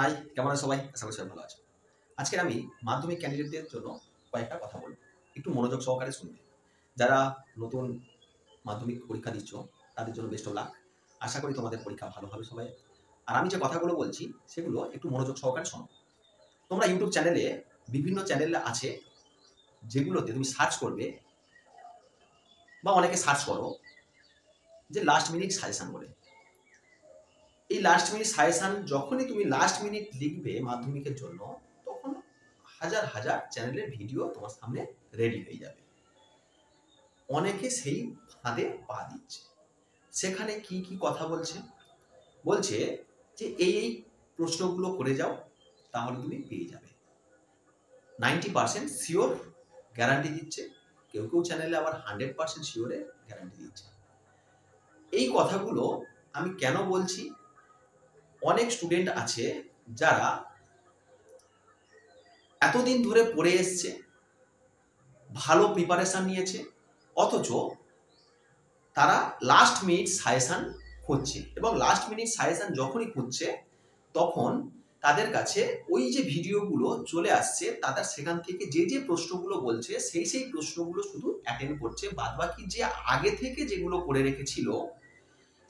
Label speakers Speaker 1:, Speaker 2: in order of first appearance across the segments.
Speaker 1: High, কেমন আছো সবাই? আশা করি সবাই ভালো আছো। আজকে আমি মাধ্যমিক ক্যান্ডিডেটদের জন্য কয়েকটা কথা বলব। একটু মনোযোগ সহকারে শুনবে। যারা নতুন মাধ্যমিক পরীক্ষা দিচ্ছ, তাদের জন্য বেস্ট অফ লাক। আশা করি তোমাদের পরীক্ষা ভালো হবে সবাই। আর আমি যে কথাগুলো বলছি, সেগুলো একটু মনোযোগ সহকারে শোনো। তোমরা ইউটিউব চ্যানেলে বিভিন্ন চ্যানেল আছে, যেগুলোতে তুমি সার্চ করবে বা অনেকে সার্চ করো যে লাস্ট মিনিট সাজেশন বলে। এই লাস্ট মিনিট সাজেশন যখনই তুমি লাস্ট মিনিট লিখবে মাধ্যমিকের জন্য, তখন হাজার হাজার চ্যানেলের ভিডিও তোমার সামনে রেডি হয়ে যাবে। অনেকে সেই ফাঁদে পা দিচ্ছে। সেখানে কি কি কথা বলছে বলছে যে এই প্রশ্নগুলো করে যাও, তাহলে তুমি পেয়ে যাবে। 90% শিওর গ্যারান্টি দিচ্ছে। কেউ কেউ চ্যানেলে আবার 100% শিওরে গ্যারান্টি দিচ্ছে। এই কথাগুলো আমি কেন বলছি? অনেক স্টুডেন্ট আছে যারা এতদিন ধরে পড়ে এসছে, ভালো প্রিপারেশন নিয়েছে, অথচ তারা লাস্ট মিনিট সাজেশন খুঁজছে। এবং লাস্ট মিনিট সাজেশন যখনই খুঁজছে, তখন তাদের কাছে ওই যে ভিডিওগুলো চলে আসছে, তাদের সেখান থেকে যে যে প্রশ্নগুলো বলছে সেই প্রশ্নগুলো শুধু অ্যাটেন্ড করছে। বাদবাকি যে আগে থেকে যেগুলো করে রেখেছিল,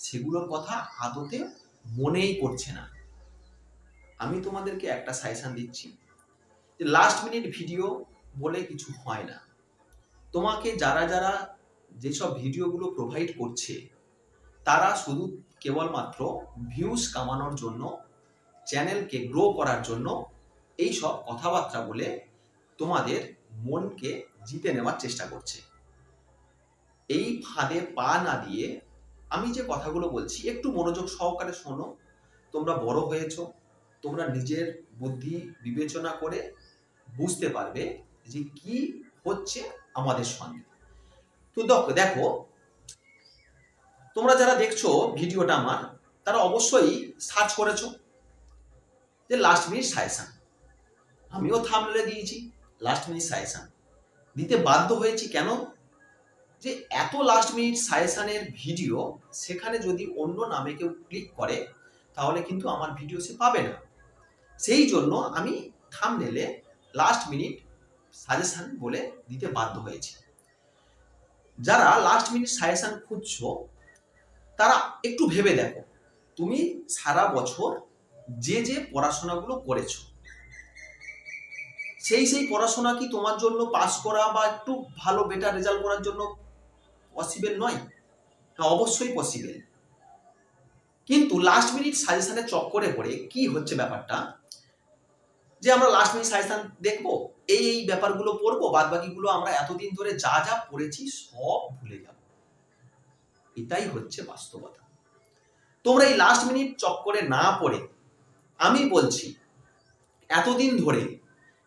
Speaker 1: সেগুলোর কথা আদতে মনেই করছে না। আমি তোমাদেরকে একটা সাজেশন দিচ্ছি যে লাস্ট মিনিট ভিডিও বলে কিছু হয় না। তোমাকে যারা যারা যেসব ভিডিওগুলো প্রোভাইড করছে, তারা শুধু কেবলমাত্র ভিউজ কামানোর জন্য, চ্যানেলকে গ্রো করার জন্য এই সব কথাবার্তা বলে তোমাদের মনকে জিতে নেওয়ার চেষ্টা করছে। এই ফাঁদে পা না দিয়ে আমি যে কথাগুলো বলছি একটু মনোযোগ সহকারে শোনো। তোমরা বড় হয়েছো, তোমরা নিজের বুদ্ধি বিবেচনা করে বুঝতে পারবে যে কি হচ্ছে আমাদের সঙ্গে। তো দেখো, তোমরা যারা দেখছো ভিডিওটা আমার, তারা অবশ্যই সার্চ করেছো যে লাস্ট মিনিট সাজেশন। আমিও থাম্বনেলে দিয়েছি লাস্ট মিনিট সাজেশন। দিতে বাধ্য হয়েছি কেন? যে এত লাস্ট মিনিট সাজেশনের ভিডিও, সেখানে যদি অন্য নামে কেউ ক্লিক করে, তাহলে কিন্তু আমার ভিডিও সে পাবে না। সেই জন্য আমি থাম্বনেলে লাস্ট মিনিট সাজেশন বলে দিতে বাধ্য হয়েছি। যারা লাস্ট মিনিট সাজেশন খুঁজছো, তারা একটু ভেবে দেখো, তুমি সারা বছর যে যে পড়াশোনাগুলো করেছো, সেই পড়াশোনা কি তোমার জন্য পাস করা বা একটু ভালো বেটার রেজাল্ট করার জন্য পসিবল নয়? হ্যাঁ, অবশ্যই পসিবল। কিন্তু লাস্ট মিনিট সাজেশনের চক্করে পড়ে কি হচ্ছে ব্যাপারটা, যে আমরা লাস্ট মিনিট সাজেশন দেখবো, এই ব্যাপারগুলো পড়বো, বাদ বাকিগুলো আমরা এতদিন ধরে যা যা পড়েছি সব ভুলে যাব। এটাই হচ্ছে বাস্তবতা। তোমরা এই লাস্ট মিনিট চক্করে না পড়ে, আমি বলছি এতদিন ধরে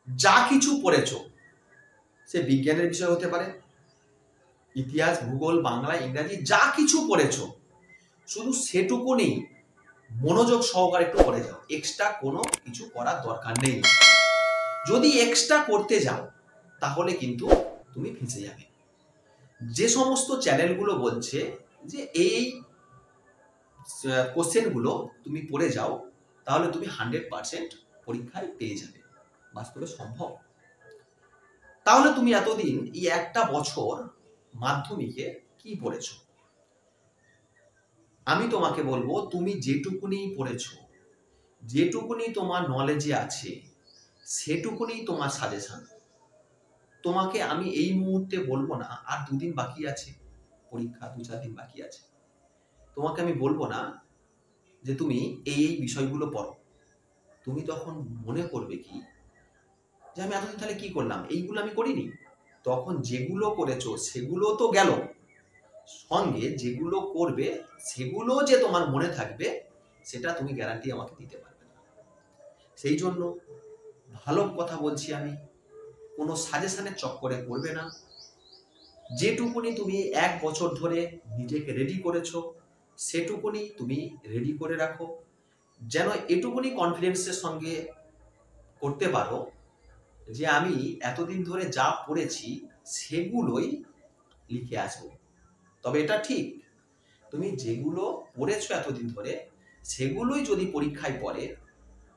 Speaker 1: যা কিছু পড়েছো, সে বিজ্ঞানের বিষয় হতে পারে, ইতিহাস, ভূগোল, বাংলা, ইংরাজি, যা কিছু পড়েছো, শুধু সেটুকুনি মনোযোগ সহকারে একটু পড়ে যাও। এক্সট্রা কোনো কিছু করার দরকার নেই। যদি এক্সট্রা করতে যাও, তাহলে কিন্তু তুমি ফেঁসে যাবে। যে সমস্ত চ্যানেলগুলো বলছে যে এই কোশ্চেনগুলো তুমি পড়ে যাও, তাহলে তুমি 100% পরীক্ষায় পেয়ে যাবে, বাস্তবে সম্ভব? তাহলে তুমি এতদিন এই একটা বছর মাধ্যমিকে কি পড়েছো? আমি তোমাকে বলবো, তুমি যেটুকুনি পড়েছো, যেটুকুনি তোমার নলেজে আছে, সেটুকুনি তোমার সাজেশন। তোমাকে আমি এই মুহূর্তে বলবো না আর 2 দিন বাকি আছে পরীক্ষা, 2-4 দিন বাকি আছে, তোমাকে আমি বলবো না যে তুমি এই বিষয়গুলো পড়ো। তুমি তখন মনে করবে কি, যে আমি এতদিন তাহলে কি করলাম, এইগুলো আমি করিনি। তখন যেগুলো করেছো সেগুলো তো গেল, সঙ্গে যেগুলো করবে সেগুলো যে তোমার মনে থাকবে, সেটা তুমি গ্যারান্টি আমাকে দিতে পারবে না। সেই জন্য ভালো কথা বলছি, আমি কোনো সাজেশনের চক্করে পড়বে না। যেটুকুনি তুমি 1 বছর ধরে নিজেকে রেডি করেছো, সেটুকুনি তুমি রেডি করে রাখো, যেন এটুকুনি কনফিডেন্সের সঙ্গে করতে পারো যে আমি এতদিন ধরে যা পড়েছি সেগুলোই লিখে আসবো। তবে এটা ঠিক, তুমি যেগুলো পড়েছো এতদিন ধরে, সেগুলোই যদি পরীক্ষায় পড়ে,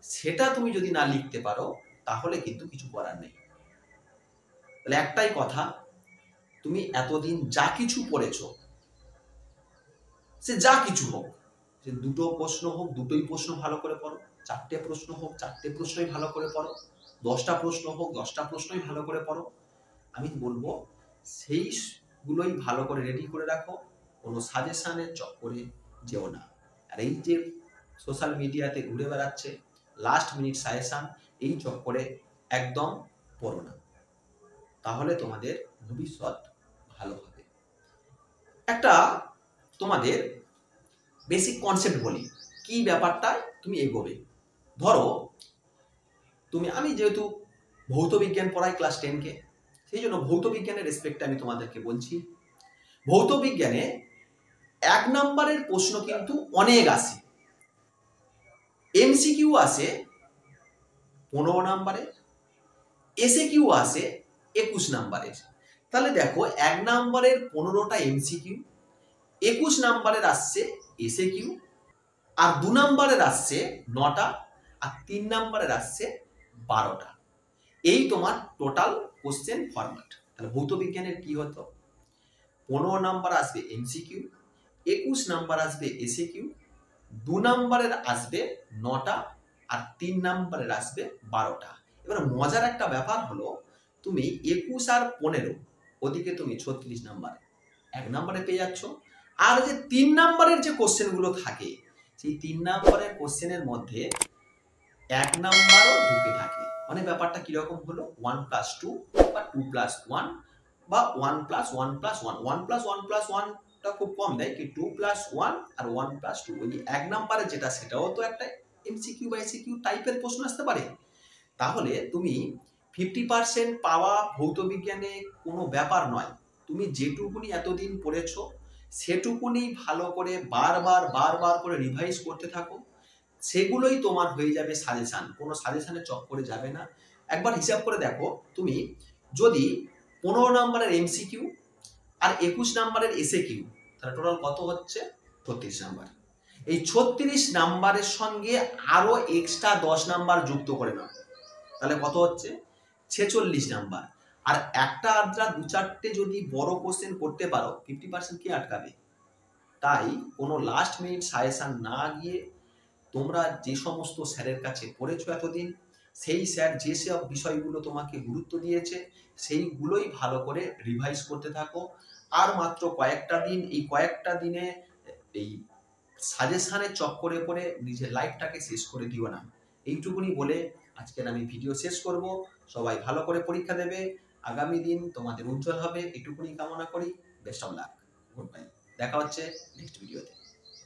Speaker 1: সেটা তুমি যদি না লিখতে পারো তাহলে কিন্তু কিছু করার নেই। তাহলে একটাই কথা, তুমি এতদিন যা কিছু পড়েছো, সে যা কিছু হোক, যে দুটো প্রশ্ন হোক দুটোই প্রশ্ন ভালো করে পড়ো, চারটে প্রশ্ন হোক চারটে প্রশ্নই ভালো করে পড়ো, 10টা প্রশ্ন হোক 10টা প্রশ্নই ভালো করে পড়ো। আমি বলবো সেইগুলোই ভালো করে রেডি করে রাখো, কোনো সাজেশনের চক্করে যেও না। আর এই যে সোশ্যাল মিডিয়াতে ঘুরে বেড়াচ্ছে লাস্ট মিনিট সাজেশন, এই চক্করে একদম পড়ো না, তাহলে তোমাদের ভবিষ্যৎ ভালো হবে। একটা তোমাদের বেসিক কনসেপ্ট বলি, কি ব্যাপারটায় তুমি এগোবে। ধরো আমি যেহেতু ভৌত বিজ্ঞান পড়াই ক্লাস 10কে, সেই জন্য ভৌত বিজ্ঞানের রেসপেক্টে আমি তোমাদেরকে বলছি, ভৌত বিজ্ঞানে 1 নম্বরের প্রশ্ন কিন্তু অনেক আসে, এমসিকিউ আসে 15 নম্বরের, এসএকিউ আসে 21 নম্বরের। তাহলে দেখো 1 নম্বরের 15টা এমসিকিউ, 21 নম্বরের আসছে এসএকিউ, আর 2 নম্বরের আসছে 9টা, আর 3 নম্বরের আসছে 12টা। এই তোমার টোটাল কোশ্চেন ফরম্যাট। তাহলে ভৌত বিজ্ঞানের কি হতো, 15 নম্বর আসবে এমসিকিউ, 21 নম্বর আসবে এসএকিউ, 2 নম্বরের আসবে 9টা, আর 3 নম্বরের আসবে 12টা। এবার মজার একটা ব্যাপার হলো, তুমি 21 আর 15 ওদিকে তুমি 36 নাম্বার 1 নম্বরে পেয়ে যাচ্ছ, আর যে 3 নম্বরের যে কোশ্চেনগুলো থাকে, সেই 3 নম্বরের কোশ্চেনের মধ্যে 1 নাম্বারও ঢুকে থাকে। মানে ব্যাপারটা কিরকম হলো, 1+2 বা 2+1 বা 1+1+1, 1+1+1টা খুব কম দেয়, কি 2+1 আর 1+2, ওই 1 নাম্বারে যেটা সেটাও তো একটা এমসিকিউ বা এসিকিউ টাইপের প্রশ্ন আসতে পারে। তাহলে তুমি 50% পাওয়া ভৌত বিজ্ঞানে কোনো ব্যাপার নয়, তুমি যেটুকুনি এতদিন পড়েছো সেটুকুনি ভালো করে বারবার করে রিভাইজ করতে থাকো, সেগুলোই তোমার হয়ে যাবে সাজেশান, কোনো সাজেশানের চক্করে যাবে না। একবার হিসাব করে দেখো, তুমি যদি 15 নম্বরের এমসিকিউ আর 21 নম্বরের এসএকিউ, তাহলে টোটাল কত হচ্ছে, 36 নাম্বার। এই 36 নাম্বারের সঙ্গে আরো এক্সট্রা 10 নাম্বার যুক্ত করে নাও, তাহলে কত হচ্ছে, 46 নাম্বার। আর একটা আদ্রা 2-4টে যদি বড় কোশ্চেন করতে পারো, 50% কে আটকাবে। তাই কোনো লাস্ট মিনিট সাজেশন না গিয়ে তোমরা যে সমস্ত স্যারের কাছে পড়েছো এতদিন, সেই স্যার যে সব বিষয়গুলো তোমাকে গুরুত্ব দিয়েছে সেইগুলোই ভালো করে রিভাইজ করতে থাকো। আর মাত্র কয়েকটা দিন, এই কয়েকটা দিনে এই সাজেশনের চক্করে পড়ে নিজের লাইফটাকে শেষ করে দিও না। এইটুকুনি বলে আজকের আমি ভিডিও শেষ করব। সবাই ভালো করে পরীক্ষা দেবে, আগামী দিন তোমাদের উজ্জ্বল হবে, এটুকুনি কামনা করি। Best of luck, good bye, দেখা হচ্ছে নেক্সট ভিডিওতে।